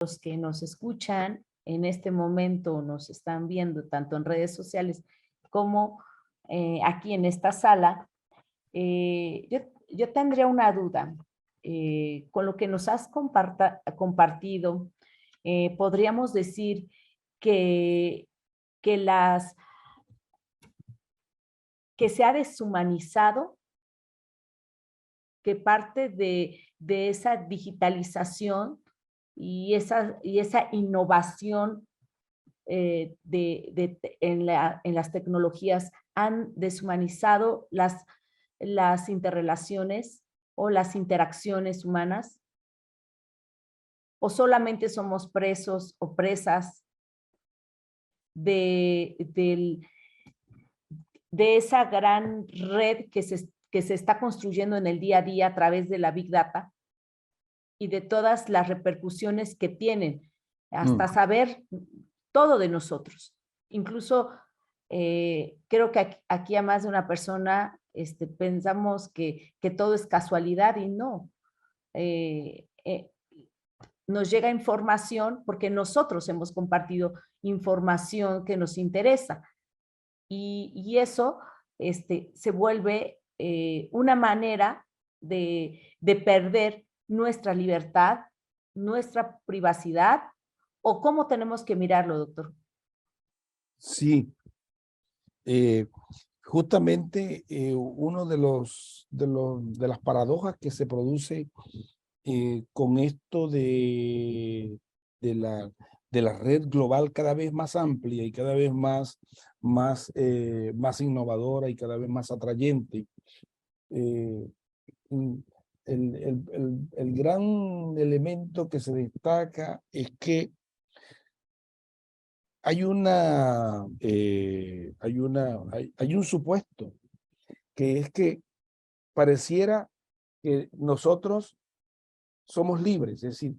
los que nos escuchan en este momento, nos están viendo tanto en redes sociales como aquí en esta sala, yo tendría una duda. Con lo que nos has compartido, podríamos decir que, que, las, que se ha deshumanizado, que parte de esa digitalización y esa innovación en las tecnologías han deshumanizado las interrelaciones o las interacciones humanas, o solamente somos presos o presas de, de esa gran red que se está construyendo en el día a día a través de la Big Data y de todas las repercusiones que tienen, hasta saber todo de nosotros. Incluso creo que aquí a más de una persona pensamos que todo es casualidad y no. Nos llega información porque nosotros hemos compartido información que nos interesa y eso se vuelve una manera de perder nuestra libertad, nuestra privacidad, o cómo tenemos que mirarlo, doctor. Sí, justamente uno de las paradojas que se produce con esto de la red global cada vez más amplia y cada vez más innovadora y cada vez más atrayente. El gran elemento que se destaca es que hay un supuesto, que es que pareciera que nosotros somos libres, es decir,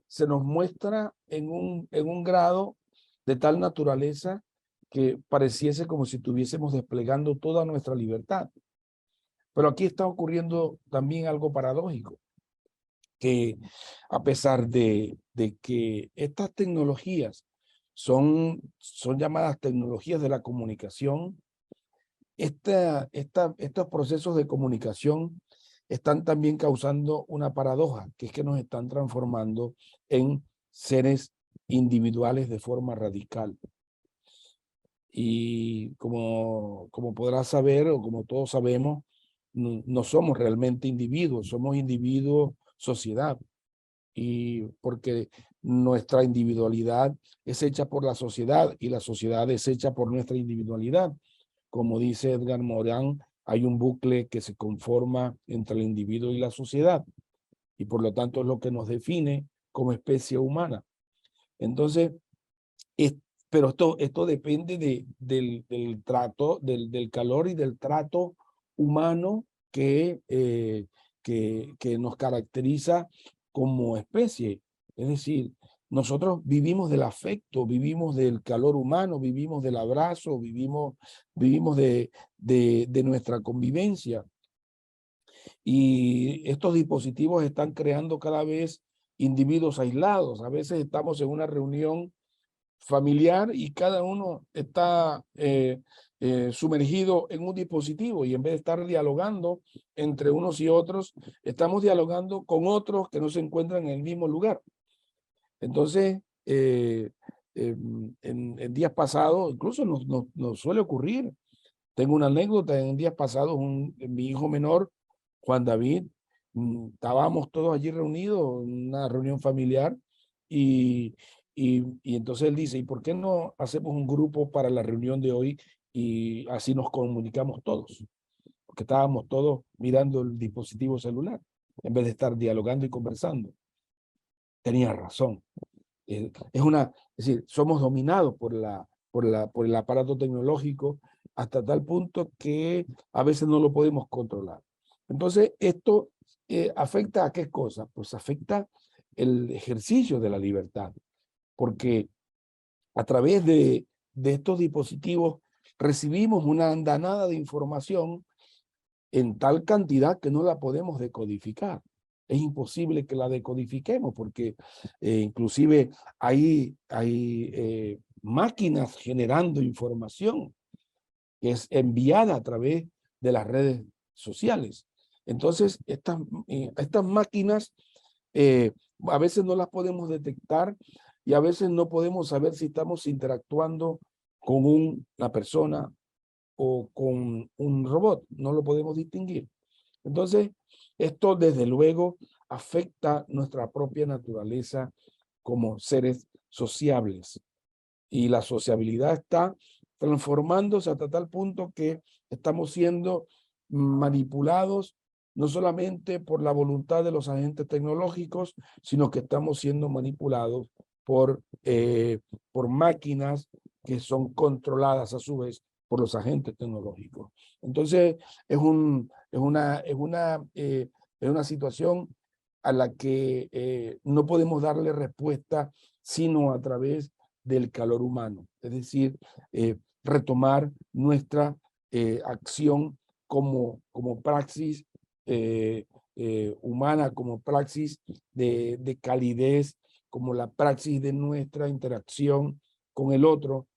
se nos muestra en un grado de tal naturaleza que pareciese como si estuviésemos desplegando toda nuestra libertad. Pero aquí está ocurriendo también algo paradójico, que a pesar de que estas tecnologías son llamadas tecnologías de la comunicación, estos procesos de comunicación están también causando una paradoja, que es que nos están transformando en seres individuales de forma radical. Y como podrás saber, o como todos sabemos, no somos realmente individuos, somos individuos sociedad. Y porque nuestra individualidad es hecha por la sociedad y la sociedad es hecha por nuestra individualidad. Como dice Edgar Morin, hay un bucle que se conforma entre el individuo y la sociedad, y por lo tanto es lo que nos define como especie humana. Entonces, pero esto depende del trato, del calor y del trato humano que nos caracteriza como especie. Es decir, nosotros vivimos del afecto, vivimos del calor humano, vivimos del abrazo, vivimos de nuestra convivencia. Y estos dispositivos están creando cada vez individuos aislados. A veces estamos en una reunión familiar y cada uno está sumergido en un dispositivo, y en vez de estar dialogando entre unos y otros, estamos dialogando con otros que no se encuentran en el mismo lugar. Entonces, en días pasados, incluso nos suele ocurrir. Tengo una anécdota. En días pasados, mi hijo menor, Juan David, estábamos todos allí reunidos en una reunión familiar, y entonces él dice, ¿y por qué no hacemos un grupo para la reunión de hoy y así nos comunicamos todos? Porque estábamos todos mirando el dispositivo celular en vez de estar dialogando y conversando. Tenía razón. Es decir, somos dominados por el aparato tecnológico hasta tal punto que a veces no lo podemos controlar. Entonces, esto afecta a qué cosa? Pues afecta el ejercicio de la libertad, porque a través de estos dispositivos recibimos una andanada de información en tal cantidad que no la podemos decodificar. es imposible que la decodifiquemos porque inclusive hay máquinas generando información que es enviada a través de las redes sociales. Entonces, estas máquinas a veces no las podemos detectar y a veces no podemos saber si estamos interactuando con una persona o con un robot. No lo podemos distinguir. Entonces, esto desde luego afecta nuestra propia naturaleza como seres sociables. Y la sociabilidad está transformándose hasta tal punto que estamos siendo manipulados no solamente por la voluntad de los agentes tecnológicos, sino que estamos siendo manipulados por máquinas que son controladas a su vez por los agentes tecnológicos. Entonces, es una situación a la que no podemos darle respuesta sino a través del calor humano, es decir, retomar nuestra acción como praxis humana, como praxis de calidez, como la praxis de nuestra interacción con el otro,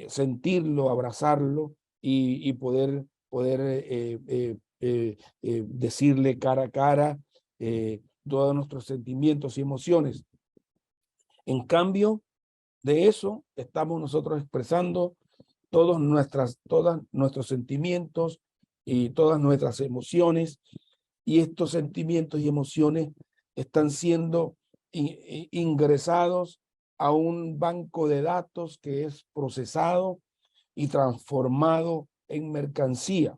sentirlo, abrazarlo y poder decirle cara a cara todos nuestros sentimientos y emociones. En cambio de eso, estamos nosotros expresando todos nuestros sentimientos y todas nuestras emociones, y estos sentimientos y emociones están siendo ingresados a un banco de datos que es procesado y transformado en mercancía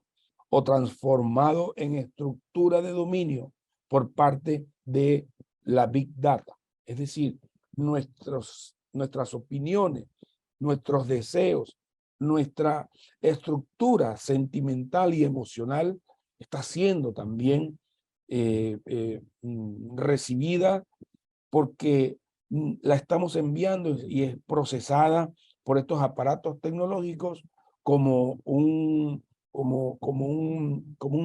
o transformado en estructura de dominio por parte de la Big Data. Es decir, nuestras opiniones, nuestros deseos, nuestra estructura sentimental y emocional está siendo también recibida porque la estamos enviando y es procesada por estos aparatos tecnológicos como un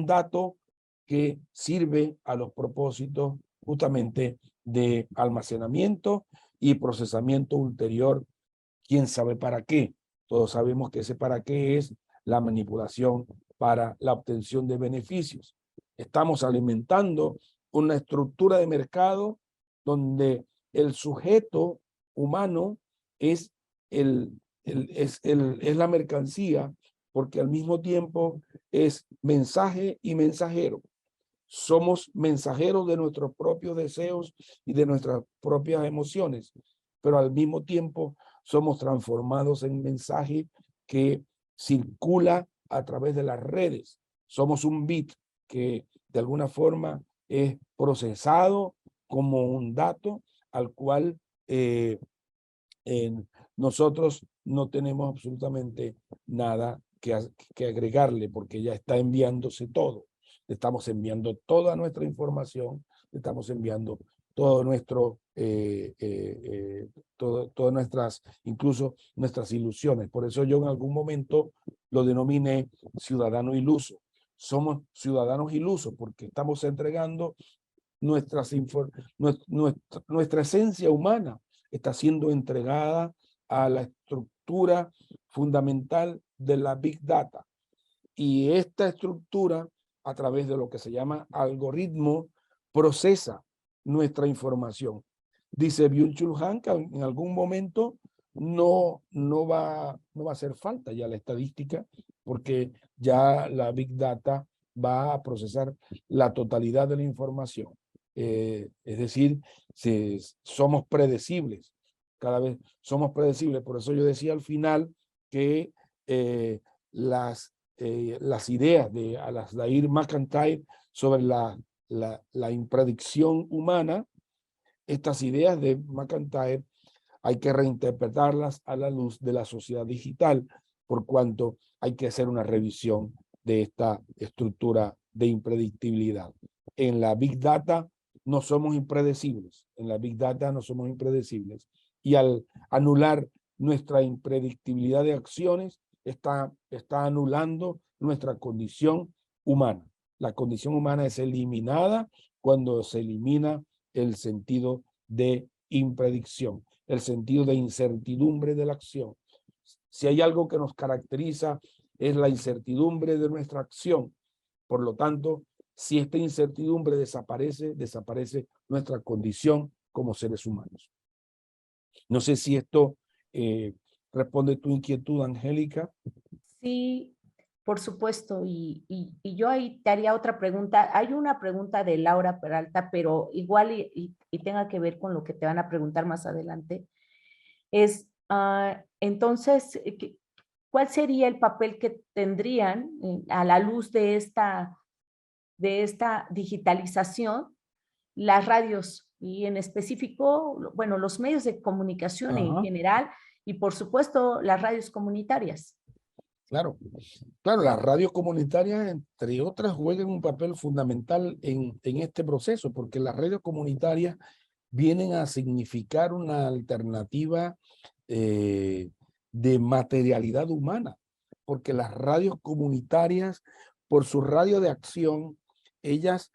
dato que sirve a los propósitos justamente de almacenamiento y procesamiento ulterior, quién sabe para qué. Todos sabemos que ese para qué es la manipulación para la obtención de beneficios. Estamos alimentando una estructura de mercado donde el sujeto humano es la mercancía, porque al mismo tiempo es mensaje y mensajero. Somos mensajeros de nuestros propios deseos y de nuestras propias emociones, pero al mismo tiempo somos transformados en mensaje que circula a través de las redes. Somos un bit que de alguna forma es procesado como un dato al cual nosotros no tenemos absolutamente nada que agregarle porque ya está enviándose todo. Le estamos enviando toda nuestra información, le estamos enviando todo nuestro, todas nuestras, incluso nuestras ilusiones. Por eso yo en algún momento lo denominé ciudadano iluso. Somos ciudadanos ilusos porque estamos entregando nuestra esencia humana, está siendo entregada a la estructura fundamental de la Big Data. Y esta estructura, a través de lo que se llama algoritmo, procesa nuestra información. Dice Byung-Chul Han que en algún momento no va a hacer falta ya la estadística, porque ya la Big Data va a procesar la totalidad de la información. Es decir, somos predecibles, cada vez somos predecibles. Por eso yo decía al final que las ideas de Alasdair MacIntyre sobre la impredicción humana, estas ideas de MacIntyre hay que reinterpretarlas a la luz de la sociedad digital, por cuanto hay que hacer una revisión de esta estructura de impredictibilidad. En la Big Data no somos impredecibles, y al anular nuestra impredictibilidad de acciones, está anulando nuestra condición humana. La condición humana es eliminada cuando se elimina el sentido de impredicción, el sentido de incertidumbre de la acción. Si hay algo que nos caracteriza es la incertidumbre de nuestra acción. Por lo tanto, si esta incertidumbre desaparece, desaparece nuestra condición como seres humanos. No sé si esto responde tu inquietud, Angélica. Sí, por supuesto. Y yo ahí te haría otra pregunta. Hay una pregunta de Laura Peralta, pero igual y tenga que ver con lo que te van a preguntar más adelante. Es, entonces, ¿cuál sería el papel que tendrían a la luz de esta digitalización las radios y en específico, bueno, los medios de comunicación en general y por supuesto las radios comunitarias? Claro, claro, las radios comunitarias, entre otras, juegan un papel fundamental en este proceso, porque las radios comunitarias vienen a significar una alternativa de materialidad humana, porque las radios comunitarias, por su radio de acción, ellas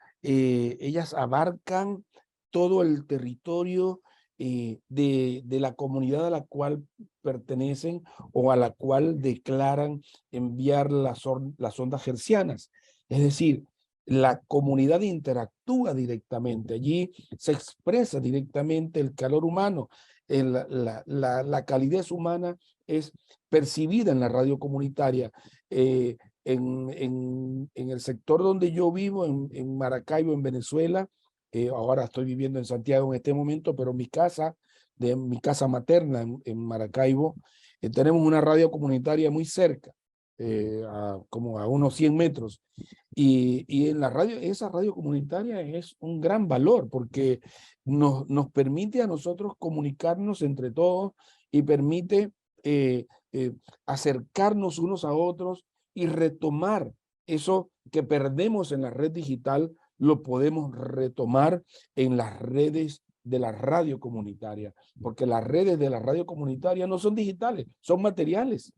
abarcan todo el territorio de la comunidad a la cual pertenecen o a la cual declaran enviar las ondas hertzianas. Es decir, la comunidad interactúa directamente, allí se expresa directamente el calor humano, la calidez humana es percibida en la radio comunitaria. En el sector donde yo vivo, en Maracaibo, en Venezuela, ahora estoy viviendo en Santiago en este momento, pero mi casa materna en Maracaibo, tenemos una radio comunitaria muy cerca, como a unos 100 metros. Y en esa radio comunitaria es un gran valor porque nos permite a nosotros comunicarnos entre todos y permite acercarnos unos a otros y retomar eso que perdemos en la red digital, lo podemos retomar en las redes de la radio comunitaria, porque las redes de la radio comunitaria no son digitales, son materiales.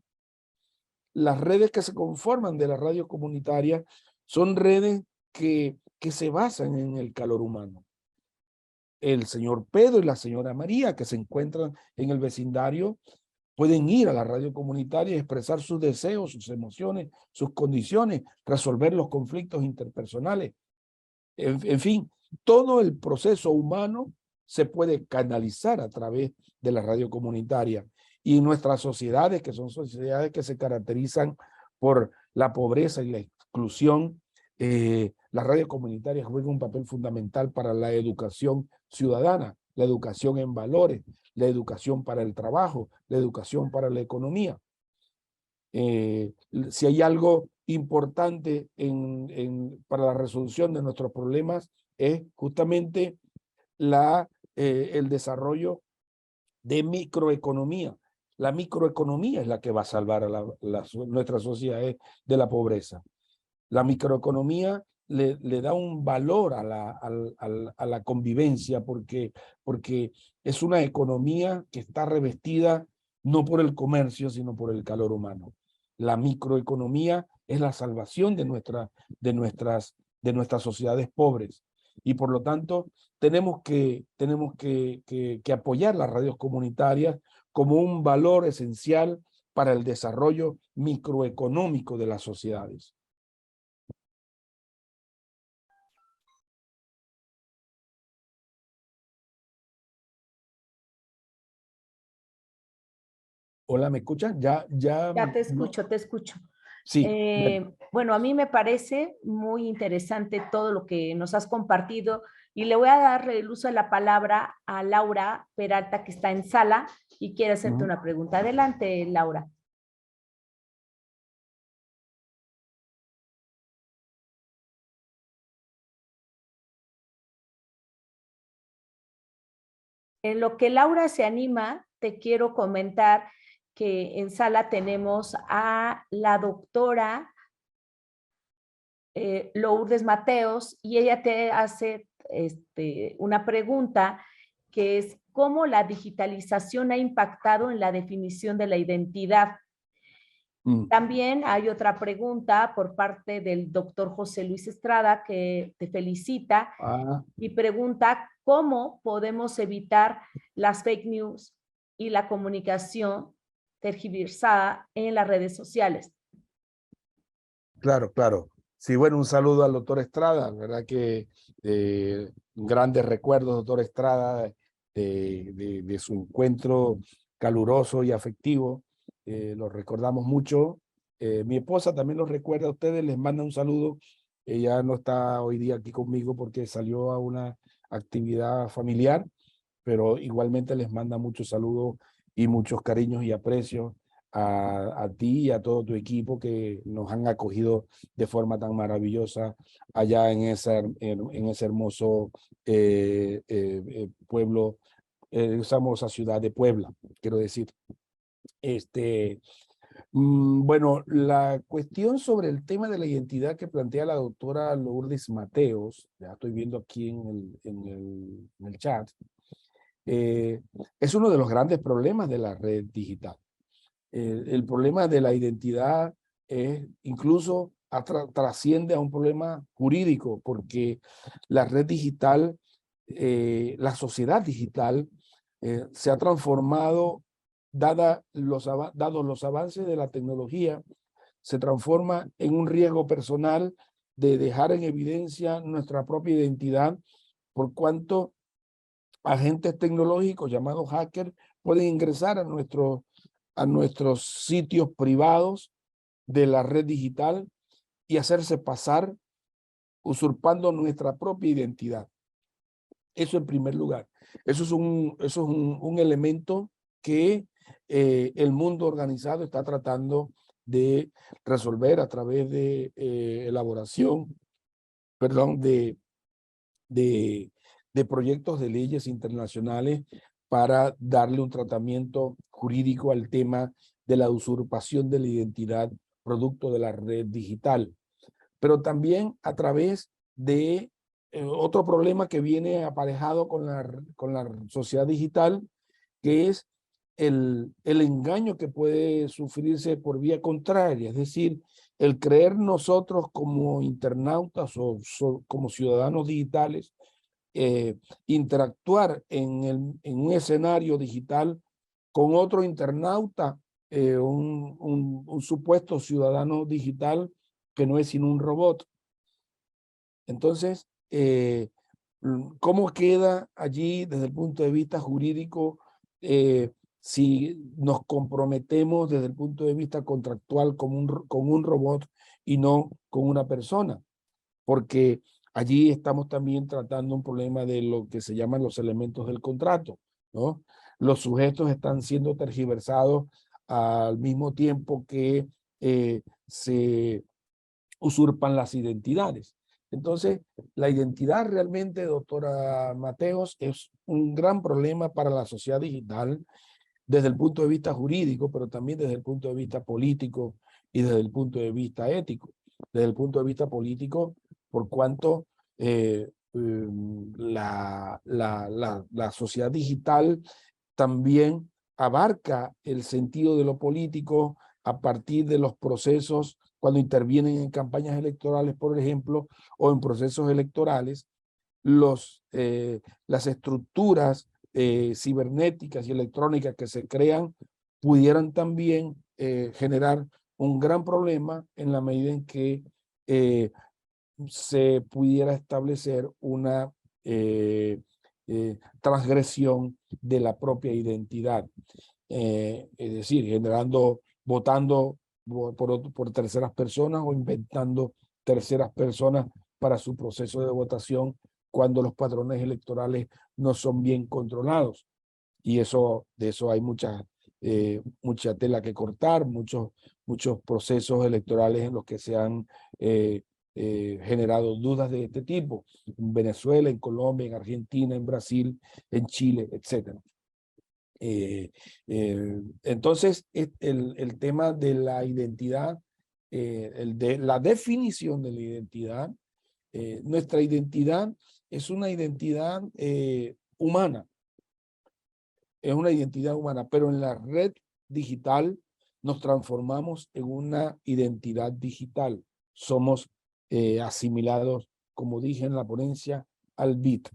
Las redes que se conforman de la radio comunitaria son redes que se basan en el calor humano. El señor Pedro y la señora María, que se encuentran en el vecindario, pueden ir a la radio comunitaria y expresar sus deseos, sus emociones, sus condiciones, resolver los conflictos interpersonales. En fin, todo el proceso humano se puede canalizar a través de la radio comunitaria. Y nuestras sociedades, que son sociedades que se caracterizan por la pobreza y la exclusión, las radios comunitarias juegan un papel fundamental para la educación ciudadana, la educación en valores, la educación para el trabajo, la educación para la economía. Si hay algo importante para la resolución de nuestros problemas es justamente el desarrollo de microeconomía. La microeconomía es la que va a salvar a nuestras sociedades de la pobreza. La microeconomía le da un valor a la convivencia porque es una economía que está revestida no por el comercio, sino por el calor humano. La microeconomía es la salvación de nuestras sociedades pobres. Y por lo tanto, tenemos que apoyar las radios comunitarias como un valor esencial para el desarrollo microeconómico de las sociedades. Hola, ¿me escuchas? Ya te escucho, no. te escucho. Sí. Bueno, a mí me parece muy interesante todo lo que nos has compartido y le voy a dar el uso de la palabra a Laura Peralta, que está en sala y quiere hacerte una pregunta. Adelante, Laura. En lo que Laura se anima, te quiero comentar que en sala tenemos a la doctora Lourdes Mateos y ella te hace una pregunta que es ¿cómo la digitalización ha impactado en la definición de la identidad? También hay otra pregunta por parte del doctor José Luis Estrada que te felicita y pregunta cómo podemos evitar las fake news y la comunicación tergiversada en las redes sociales. Claro, claro. Sí, bueno, un saludo al doctor Estrada, verdad que grandes recuerdos, doctor Estrada, de su encuentro caluroso y afectivo. Lo recordamos mucho. Mi esposa también los recuerda a ustedes, les manda un saludo. Ella no está hoy día aquí conmigo porque salió a una actividad familiar, pero igualmente les manda muchos saludos y muchos cariños y aprecios a ti y a todo tu equipo que nos han acogido de forma tan maravillosa allá en ese hermoso pueblo, esa hermosa ciudad de Puebla, quiero decir. Bueno, la cuestión sobre el tema de la identidad que plantea la doctora Lourdes Mateos, ya estoy viendo aquí en el chat, es uno de los grandes problemas de la red digital. El problema de la identidad es incluso trasciende a un problema jurídico, porque la red digital, la sociedad digital, se ha transformado, dados los avances de la tecnología, se transforma en un riesgo personal de dejar en evidencia nuestra propia identidad, por cuanto agentes tecnológicos llamados hackers pueden ingresar a nuestros sitios privados de la red digital y hacerse pasar, usurpando nuestra propia identidad. Eso en primer lugar. Eso es un elemento que el mundo organizado está tratando de resolver a través de de proyectos de leyes internacionales para darle un tratamiento jurídico al tema de la usurpación de la identidad producto de la red digital. Pero también a través de otro problema que viene aparejado con la sociedad digital, que es el engaño que puede sufrirse por vía contraria, es decir, el creer nosotros como internautas o como ciudadanos digitales, interactuar en un escenario digital con otro internauta, un supuesto ciudadano digital que no es sino un robot. Entonces, ¿cómo queda allí desde el punto de vista jurídico si nos comprometemos desde el punto de vista contractual con un robot y no con una persona? Porque allí estamos también tratando un problema de lo que se llaman los elementos del contrato, ¿no? Los sujetos están siendo tergiversados al mismo tiempo que se usurpan las identidades. Entonces, la identidad realmente, doctora Mateos, es un gran problema para la sociedad digital desde el punto de vista jurídico, pero también desde el punto de vista político y desde el punto de vista ético. Desde el punto de vista político, por cuanto la sociedad digital también abarca el sentido de lo político a partir de los procesos cuando intervienen en campañas electorales, por ejemplo, o en procesos electorales, las estructuras cibernéticas y electrónicas que se crean pudieran también generar un gran problema en la medida en que se pudiera establecer una transgresión de la propia identidad. Es decir, votando por terceras personas o inventando terceras personas para su proceso de votación cuando los patrones electorales no son bien controlados. Y de eso hay mucha tela que cortar, muchos procesos electorales en los que se han generado dudas de este tipo, en Venezuela, en Colombia, en Argentina, en Brasil, en Chile, etc. Entonces, el tema de la identidad, de la definición de la identidad, nuestra identidad es una identidad humana, es una identidad humana, pero en la red digital nos transformamos en una identidad digital. Somos asimilados, como dije en la ponencia, al bit.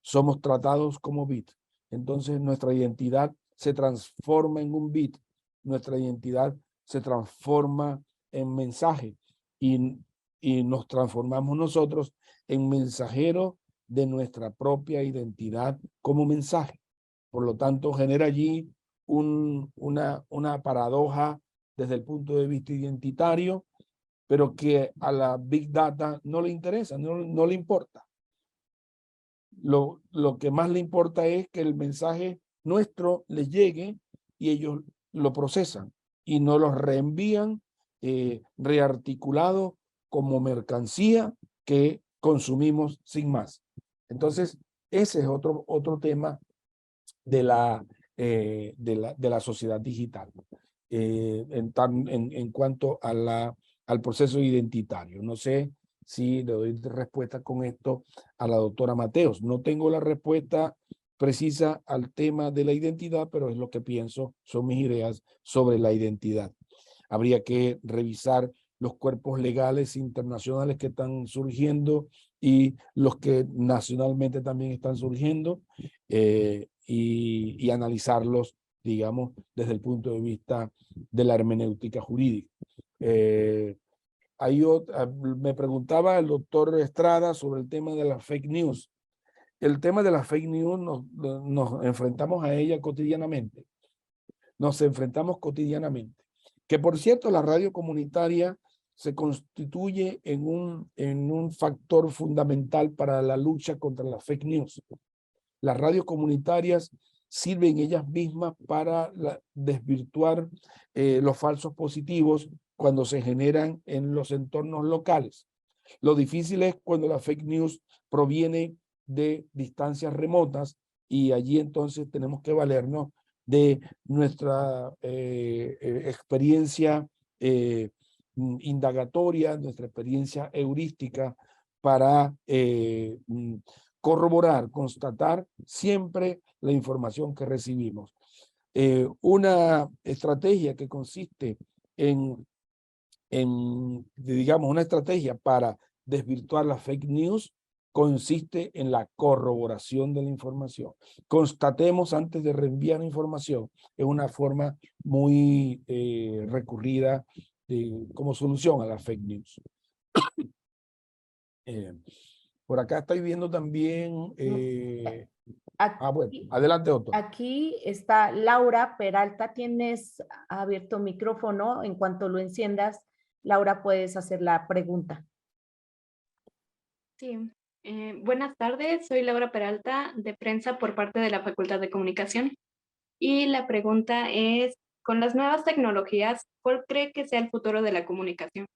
Somos tratados como bit. Entonces nuestra identidad se transforma en un bit. Nuestra identidad se transforma en mensaje y nos transformamos nosotros en mensajeros de nuestra propia identidad como mensaje. Por lo tanto, genera allí una paradoja desde el punto de vista identitario, pero que a la Big Data no le interesa, no le importa. Lo que más le importa es que el mensaje nuestro les llegue y ellos lo procesan y nos lo reenvían rearticulado como mercancía que consumimos sin más. Entonces, ese es otro tema de la sociedad digital en cuanto a al proceso identitario. No sé si le doy respuesta con esto a la doctora Mateos. No tengo la respuesta precisa al tema de la identidad, pero es lo que pienso, son mis ideas sobre la identidad. Habría que revisar los cuerpos legales internacionales que están surgiendo y los que nacionalmente también están surgiendo y analizarlos, digamos, desde el punto de vista de la hermenéutica jurídica. Me preguntaba el doctor Estrada sobre el tema de las fake news. El tema de las fake news nos enfrentamos a ella cotidianamente. Nos enfrentamos cotidianamente. Que por cierto, la radio comunitaria se constituye en un factor fundamental para la lucha contra las fake news. Las radios comunitarias sirven ellas mismas para desvirtuar los falsos positivos cuando se generan en los entornos locales. Lo difícil es cuando la fake news proviene de distancias remotas y allí entonces tenemos que valernos de nuestra experiencia indagatoria, nuestra experiencia heurística para corroborar, constatar siempre la información que recibimos. Una estrategia que consiste digamos, una estrategia para desvirtuar las fake news consiste en la corroboración de la información. Constatemos antes de reenviar información. Es una forma muy recurrida como solución a las fake news. Por acá estoy viendo también... bueno, adelante, doctor. Aquí está Laura Peralta. Tienes abierto micrófono. En cuanto lo enciendas, Laura, puedes hacer la pregunta. Sí. Buenas tardes, soy Laura Peralta, de prensa por parte de la Facultad de Comunicación. Y la pregunta es, con las nuevas tecnologías, ¿cuál cree que sea el futuro de la comunicación?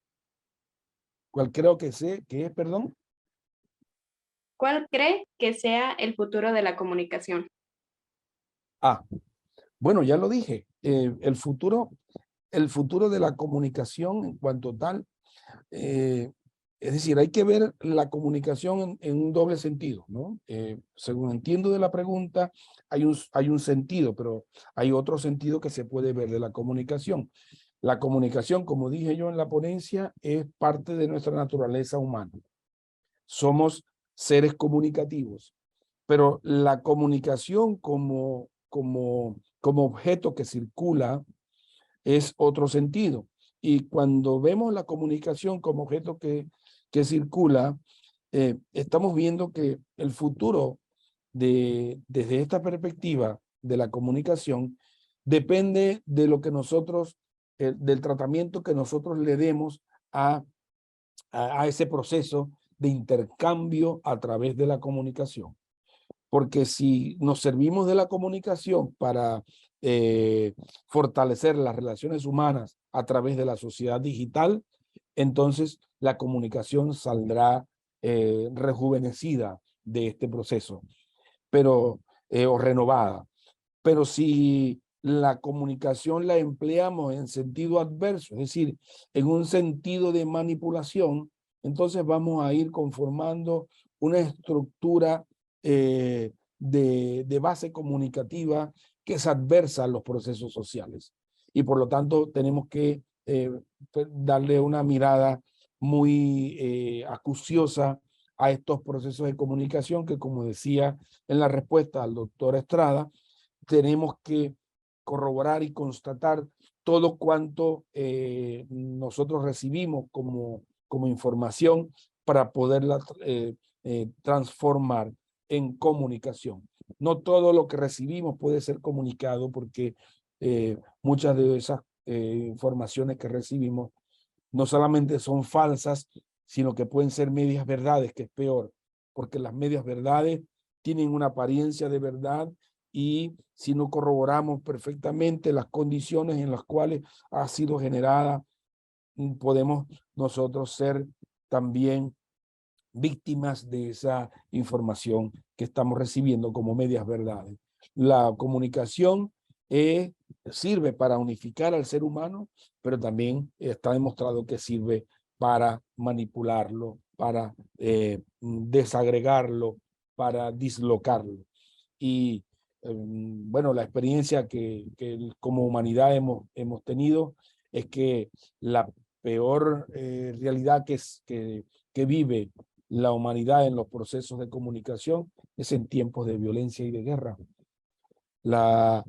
¿Cuál creo que sé que es, perdón? ¿Cuál cree que sea el futuro de la comunicación? Bueno, ya lo dije, el futuro de la comunicación en cuanto tal, es decir, hay que ver la comunicación en un doble sentido, ¿no? Según entiendo de la pregunta, hay un sentido, pero hay otro sentido que se puede ver de la comunicación. La comunicación, como dije yo en la ponencia, es parte de nuestra naturaleza humana. Somos seres comunicativos, pero la comunicación como objeto que circula es otro sentido. Y cuando vemos la comunicación como objeto que circula, estamos viendo que el futuro desde esta perspectiva de la comunicación depende de lo que nosotros, del tratamiento que nosotros le demos a ese proceso de intercambio a través de la comunicación. Porque si nos servimos de la comunicación para fortalecer las relaciones humanas a través de la sociedad digital, entonces la comunicación saldrá rejuvenecida de este proceso, pero, o renovada. Pero si la comunicación la empleamos en sentido adverso, es decir, en un sentido de manipulación, entonces vamos a ir conformando una estructura de base comunicativa que es adversa a los procesos sociales. y por lo tanto tenemos que darle una mirada muy acuciosa a estos procesos de comunicación que, como decía en la respuesta al doctor Estrada, tenemos que corroborar y constatar todo cuanto nosotros recibimos como información para poderla transformar en comunicación. No todo lo que recibimos puede ser comunicado porque muchas de esas informaciones que recibimos no solamente son falsas, sino que pueden ser medias verdades, que es peor, porque las medias verdades tienen una apariencia de verdad y si no corroboramos perfectamente las condiciones en las cuales ha sido generada, podemos nosotros ser también víctimas de esa información que estamos recibiendo como medias verdades. La comunicación sirve para unificar al ser humano, pero también está demostrado que sirve para manipularlo, para desagregarlo, para dislocarlo. Y bueno, la experiencia que como humanidad hemos tenido es que la peor realidad que vive la humanidad en los procesos de comunicación es en tiempos de violencia y de guerra. La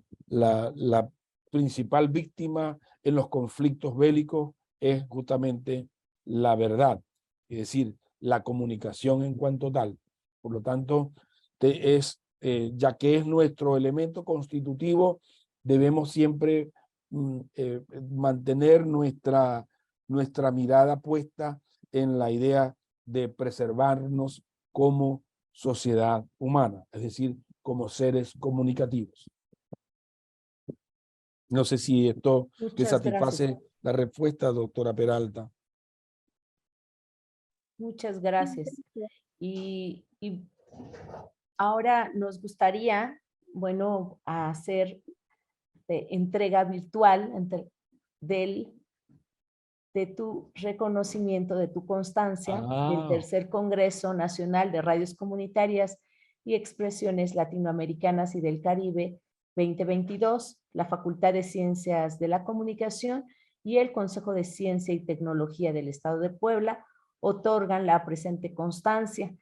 principal víctima en los conflictos bélicos es justamente la verdad, es decir, la comunicación en cuanto tal. Por lo tanto, ya que es nuestro elemento constitutivo, debemos siempre mantener nuestra mirada puesta en la idea de preservarnos como sociedad humana, es decir, como seres comunicativos. No sé si esto te satisface la respuesta, doctora Peralta. Muchas gracias. Y ahora nos gustaría, bueno, hacer entrega virtual de tu reconocimiento, de tu constancia del Tercer Congreso Nacional de Radios Comunitarias y Expresiones Latinoamericanas y del Caribe 2022, la Facultad de Ciencias de la Comunicación y el Consejo de Ciencia y Tecnología del Estado de Puebla otorgan la presente constancia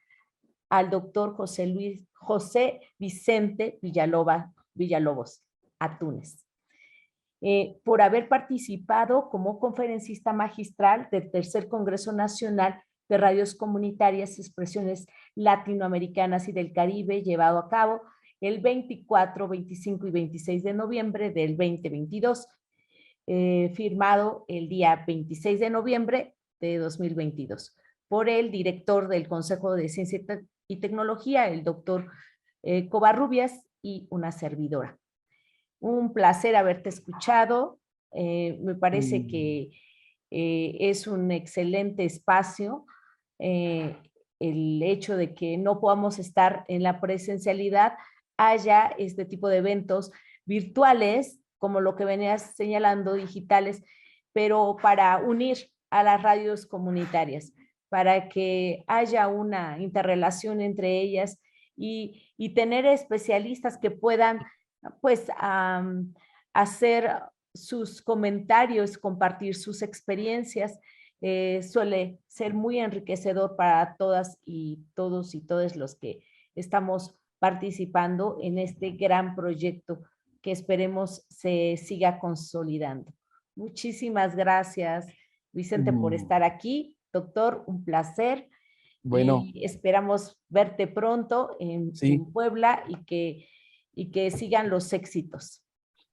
al doctor José Vicente Villalobos Atúnez. Por haber participado como conferencista magistral del Tercer Congreso Nacional de Radios Comunitarias y Expresiones Latinoamericanas y del Caribe, llevado a cabo el 24, 25 y 26 de noviembre del 2022, firmado el día 26 de noviembre de 2022, por el director del Consejo de Ciencia y Tecnología, el doctor Covarrubias, y una servidora. Un placer haberte escuchado. Me parece que es un excelente espacio. El hecho de que no podamos estar en la presencialidad, haya este tipo de eventos virtuales, como lo que venías señalando, digitales, pero para unir a las radios comunitarias, para que haya una interrelación entre ellas y tener especialistas que puedan pues hacer sus comentarios, compartir sus experiencias, suele ser muy enriquecedor para todas y todos y todas los que estamos participando en este gran proyecto que esperemos se siga consolidando. Muchísimas gracias, Vicente, por estar aquí. Doctor, un placer. Bueno, y esperamos verte pronto en Puebla y que sigan los éxitos.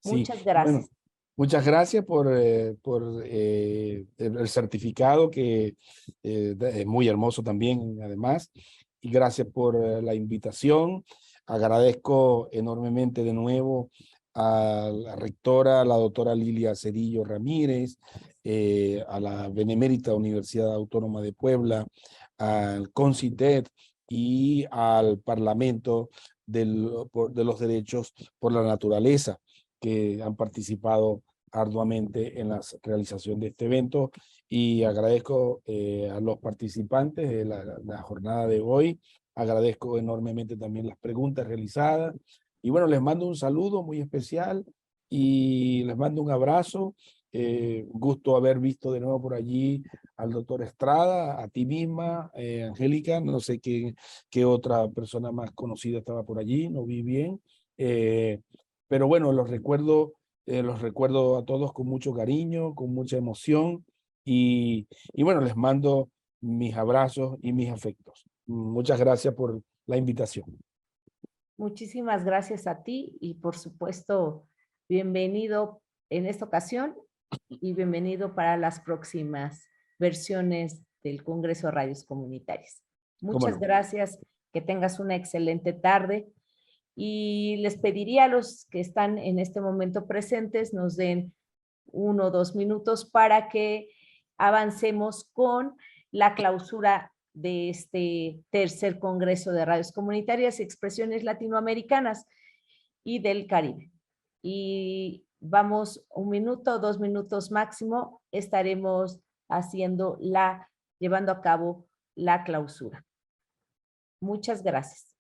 Sí. Muchas gracias. Bueno, muchas gracias por el certificado, que es muy hermoso también, además, y gracias por la invitación. Agradezco enormemente de nuevo a la rectora, la doctora Lilia Cedillo Ramírez, a la Benemérita Universidad Autónoma de Puebla, al CONCITED y al Parlamento de los Derechos por la Naturaleza, que han participado arduamente en la realización de este evento, y agradezco a los participantes de la jornada de hoy. Agradezco enormemente también las preguntas realizadas y bueno, les mando un saludo muy especial y les mando un abrazo. Gusto haber visto de nuevo por allí al doctor Estrada, a ti misma, Angélica, no sé qué otra persona más conocida estaba por allí, no vi bien. Pero bueno, los recuerdo a todos con mucho cariño, con mucha emoción y bueno, les mando mis abrazos y mis afectos. Muchas gracias por la invitación. Muchísimas gracias a ti y por supuesto, bienvenido en esta ocasión y bienvenido para las próximas versiones del Congreso de Radios Comunitarias. Muchas gracias, que tengas una excelente tarde y les pediría a los que están en este momento presentes nos den 1 o 2 minutos para que avancemos con la clausura de este tercer Congreso de Radios Comunitarias y Expresiones Latinoamericanas y del Caribe. Y vamos 1 minuto, 2 minutos máximo, estaremos llevando a cabo la clausura. Muchas gracias.